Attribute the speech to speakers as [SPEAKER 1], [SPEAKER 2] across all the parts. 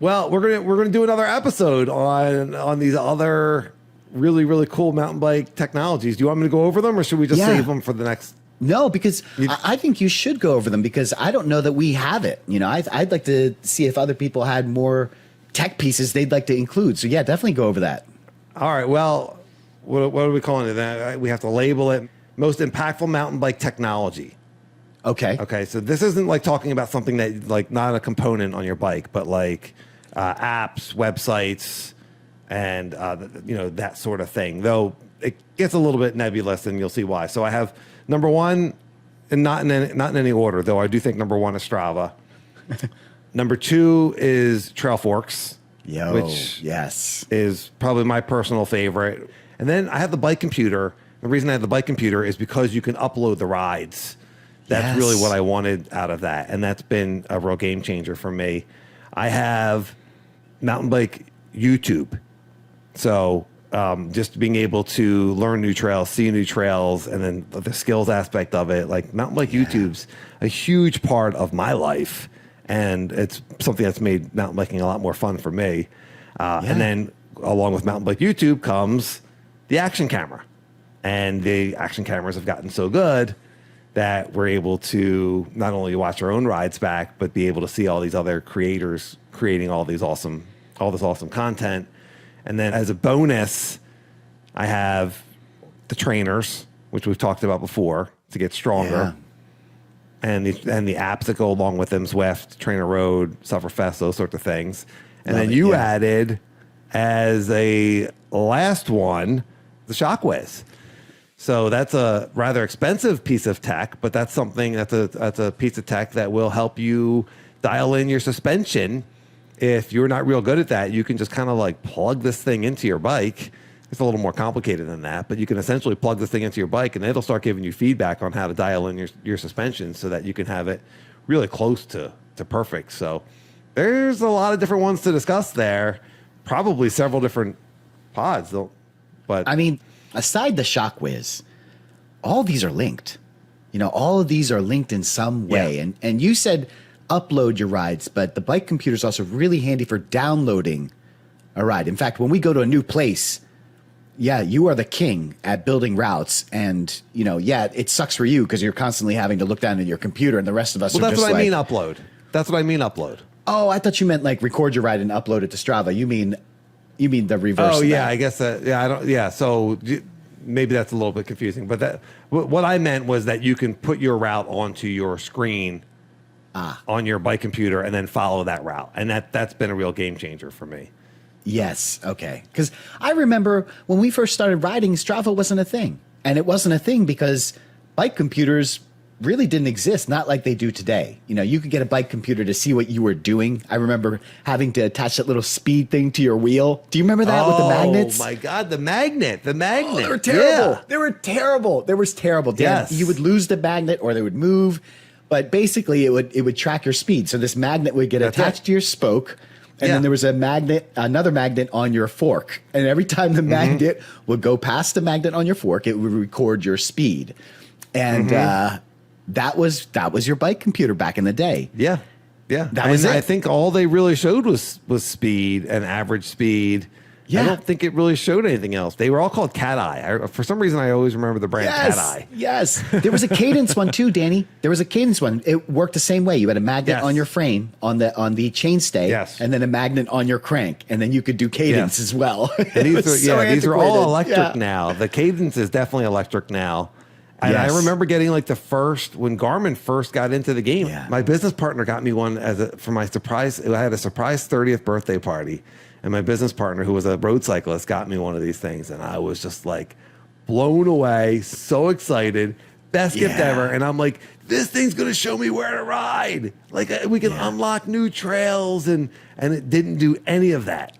[SPEAKER 1] Well, we're gonna do another episode on these other really cool mountain bike technologies. Do you want me to go over them, or should we just save them for the next?
[SPEAKER 2] No, because I think you should go over them because I don't know that we have it. You know, I'd like to see if other people had more tech pieces they'd like to include. So yeah, definitely go over that.
[SPEAKER 1] All right. Well, what are we calling it? We have to label it most impactful mountain bike technology.
[SPEAKER 2] Okay.
[SPEAKER 1] Okay. So this isn't like talking about something that like not a component on your bike, but like apps, websites, and that sort of thing. Though it gets a little bit nebulous, and you'll see why. So I have number one, and not in any order, though I do think number one is Strava. Number two is Trailforks, which is probably my personal favorite. And then I have the bike computer. The reason I have the bike computer is because you can upload the rides. That's really what I wanted out of that. And that's been a real game changer for me. I have mountain bike YouTube. So just being able to learn new trails, see new trails, and then the skills aspect of it, like mountain bike YouTube's a huge part of my life. And it's something that's made mountain biking a lot more fun for me. And then along with mountain bike YouTube comes the action camera. And the action cameras have gotten so good that we're able to not only watch our own rides back, but be able to see all these other creators creating all this awesome content. And then as a bonus, I have the trainers, which we've talked about before, to get stronger. And the apps that go along with them, Zwift, Trainer Road, Sufferfest, those sorts of things. And then you added as a last one, the Shockwaves. So that's a rather expensive piece of tech, but that's a piece of tech that will help you dial in your suspension. If you're not real good at that, you can just kind of like plug this thing into your bike. It's a little more complicated than that, but you can essentially plug this thing into your bike and it'll start giving you feedback on how to dial in your suspension so that you can have it really close to perfect. So there's a lot of different ones to discuss there. Probably several different pods, though. But
[SPEAKER 2] I mean, aside the Shockwaves, all these are linked. You know, all of these are linked in some way.
[SPEAKER 1] Yeah.
[SPEAKER 2] And you said upload your rides, but the bike computer is also really handy for downloading a ride. In fact, when we go to a new place, you are the king at building routes. And, it sucks for you because you're constantly having to look down at your computer and the rest of us are just
[SPEAKER 1] what I mean upload. That's what I mean upload.
[SPEAKER 2] Oh, I thought you meant like record your ride and upload it to Strava. You mean the reverse.
[SPEAKER 1] Oh,
[SPEAKER 2] of
[SPEAKER 1] yeah,
[SPEAKER 2] that.
[SPEAKER 1] I guess that, so maybe that's a little bit confusing. But what I meant was that you can put your route onto your screen on your bike computer and then follow that route. And that's been a real game changer for me.
[SPEAKER 2] Yes. Okay. Because I remember when we first started riding, Strava wasn't a thing. And it wasn't a thing because bike computers really didn't exist, not like they do today. You know, you could get a bike computer to see what you were doing. I remember having to attach that little speed thing to your wheel. Do you remember that with the magnets?
[SPEAKER 1] Oh, my God. The magnet.
[SPEAKER 2] Oh, they were terrible. Yeah. They were terrible. They were terrible. Dan,
[SPEAKER 1] yes.
[SPEAKER 2] You would lose the magnet or they would move. But basically, it would track your speed. So this magnet would get attached to your spoke. And then there was another magnet on your fork. And every time the magnet would go past the magnet on your fork, it would record your speed. And that was your bike computer back in the day.
[SPEAKER 1] Yeah. Yeah.
[SPEAKER 2] That was it.
[SPEAKER 1] I think all they really showed was speed and average speed. Yeah. I don't think it really showed anything else. They were all called Cat Eye. For some reason, I always remember the brand Cat Eye.
[SPEAKER 2] Yes. There was a Cadence one too, Danny. There was a Cadence one. It worked the same way. You had a magnet on your frame on the chainstay, and then a magnet on your crank, and then you could do Cadence as well.
[SPEAKER 1] And these are all electric now. The Cadence is definitely electric now. And I remember getting like when Garmin first got into the game. Yeah. My business partner got me one for my surprise. I had a surprise 30th birthday party. And my business partner, who was a road cyclist, got me one of these things. And I was just like blown away, so excited, best gift ever. And I'm like, this thing's going to show me where to ride. Like we can unlock new trails. And it didn't do any of that.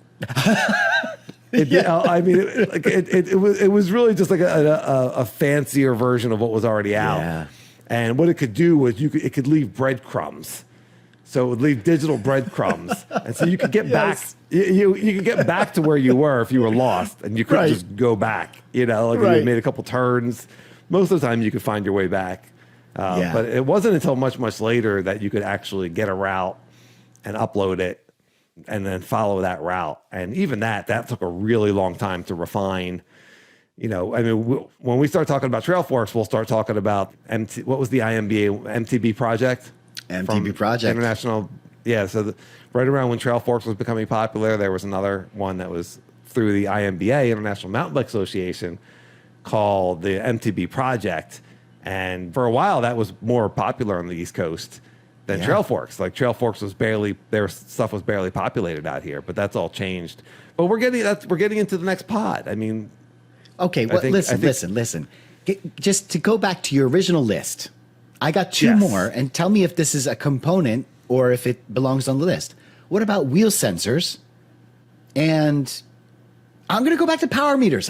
[SPEAKER 1] It was really just like a fancier version of what was already out. Yeah. And what it could do was it could leave breadcrumbs. So it would leave digital breadcrumbs. And so you could get back. You could get back to where you were if you were lost, and you couldn't just go back. You know, like you made a couple turns. Most of the time, you could find your way back. But it wasn't until much later that you could actually get a route and upload it. and then follow that route. And even that took a really long time to refine. You know, I mean, when we start talking about trail forks, we'll start talking about what was the IMBA MTB project?
[SPEAKER 2] MTB project.
[SPEAKER 1] International. Yeah. So right around when trail forks was becoming popular, there was another one that was through the IMBA, International Mountain Bike Association, called the MTB project. And for a while, that was more popular on the East Coast than trail forks. Like trail forks was their stuff was barely populated out here, but that's all changed. But we're getting into the next pod. I mean,
[SPEAKER 2] okay. Well, listen. Just to go back to your original list, I got two more, and tell me if this is a component or if it belongs on the list. What about wheel sensors? And I'm going to go back to power meters.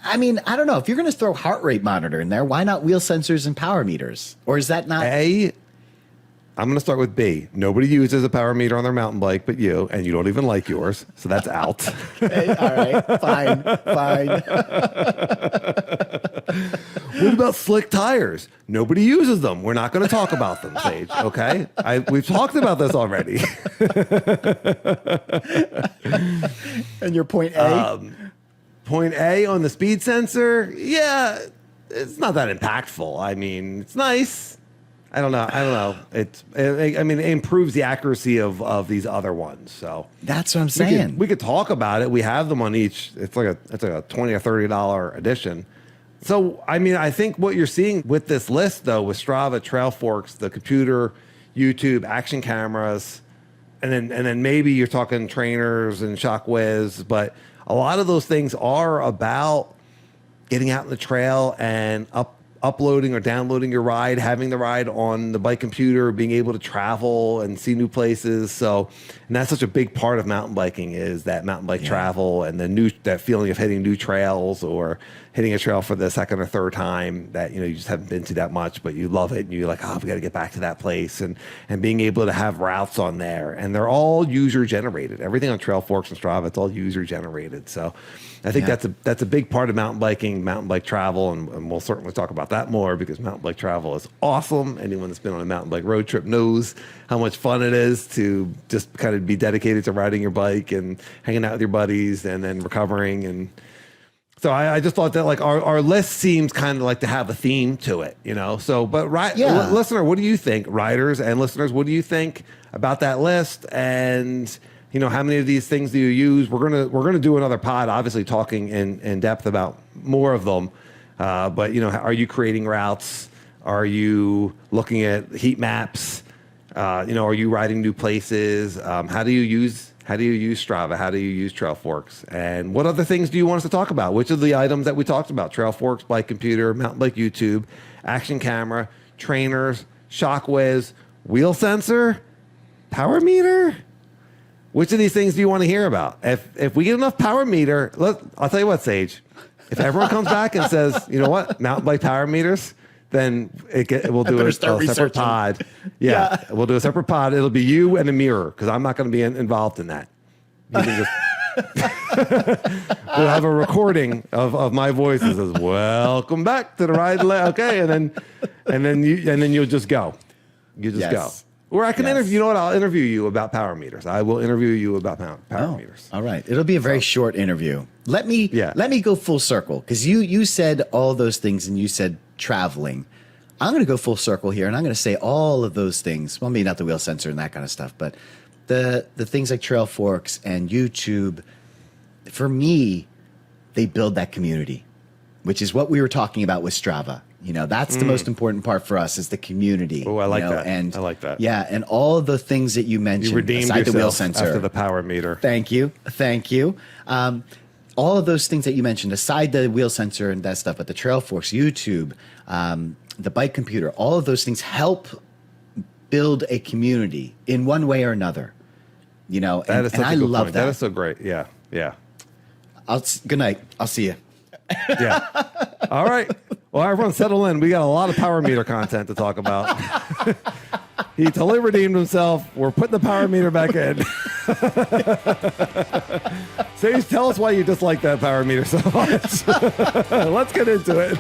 [SPEAKER 2] I mean, I don't know. If you're going to throw heart rate monitor in there, why not wheel sensors and power meters? Or is that not...
[SPEAKER 1] I'm going to start with B. Nobody uses a power meter on their mountain bike but you, and you don't even like yours, so that's out.
[SPEAKER 2] Okay, all right, fine.
[SPEAKER 1] What about slick tires? Nobody uses them. We're not going to talk about them, Sage, okay? We've talked about this already.
[SPEAKER 2] And your point A?
[SPEAKER 1] Point A on the speed sensor, yeah, it's not that impactful. I mean, it's nice. I don't know. I mean, it improves the accuracy of these other ones. So
[SPEAKER 2] that's what I'm saying.
[SPEAKER 1] We could talk about it. We have them on each. It's like a $20 or $30 edition. So, I mean, I think what you're seeing with this list, though, with Strava, trail forks, the computer, YouTube, action cameras, and then maybe you're talking trainers and Shockwiz, but a lot of those things are about getting out in the trail and uploading or downloading your ride, having the ride on the bike computer, being able to travel and see new places. So, and that's such a big part of mountain biking, is that mountain bike travel and that feeling of hitting new trails or hitting a trail for the second or third time that, you just haven't been to that much, but you love it and you're like, oh, we got to get back to that place, and being able to have routes on there, and they're all user generated. Everything on Trail Forks and Strava, it's all user generated. So I think that's a big part of mountain biking, mountain bike travel, and we'll certainly talk about that more, because mountain bike travel is awesome. Anyone that's been on a mountain bike road trip knows how much fun it is to just kind of be dedicated to riding your bike and hanging out with your buddies and then recovering. And so I just thought that, like, our list seems kind of like to have a theme to it, So, but listener, what do you think? Riders and listeners, what do you think about that list? And how many of these things do you use? We're gonna do another pod, obviously talking in depth about more of them. But are you creating routes? Are you looking at heat maps? Are you riding new places? How do you use Strava? How do you use Trail Forks? And what other things do you want us to talk about? Which of the items that we talked about? Trail Forks, bike computer, mountain bike YouTube, action camera, trainers, Shockwiz, wheel sensor, power meter? Which of these things do you want to hear about? If we get enough power meter, I'll tell you what, Sage. If everyone comes back and says, you know what, mountain bike power meters, then we'll do a separate pod. Yeah, we'll do a separate pod. It'll be you and a mirror, because I'm not going to be involved in that. You can just we'll have a recording of my voice that says, "Welcome back to the ride." Okay, and then you'll just go. You just go. Or I can interview. You know what? I'll interview you about power meters. I will interview you about power meters.
[SPEAKER 2] All right. It'll be a very short interview. Let me go full circle, because you said all those things and you said traveling. I'm going to go full circle here, and I'm going to say all of those things. Well, maybe not the wheel sensor and that kind of stuff, but the things like Trail Forks and YouTube, for me, they build that community, which is what we were talking about with Strava. That's the most important part for us, is the community.
[SPEAKER 1] Oh, I like that. And I like that.
[SPEAKER 2] Yeah, and all of the things that you mentioned,
[SPEAKER 1] you redeemed
[SPEAKER 2] aside
[SPEAKER 1] yourself
[SPEAKER 2] the wheel sensor,
[SPEAKER 1] after the power meter.
[SPEAKER 2] Thank you. All of those things that you mentioned, aside the wheel sensor and that stuff, but the Trail Forks, YouTube, the bike computer, all of those things help build a community in one way or another. And I love that.
[SPEAKER 1] That is so great. Yeah.
[SPEAKER 2] Good night. I'll see you.
[SPEAKER 1] Yeah. All right. Well, everyone settle in. We got a lot of power meter content to talk about. He totally redeemed himself. We're putting the power meter back in. Sage, tell us why you dislike that power meter so much. Let's get into it.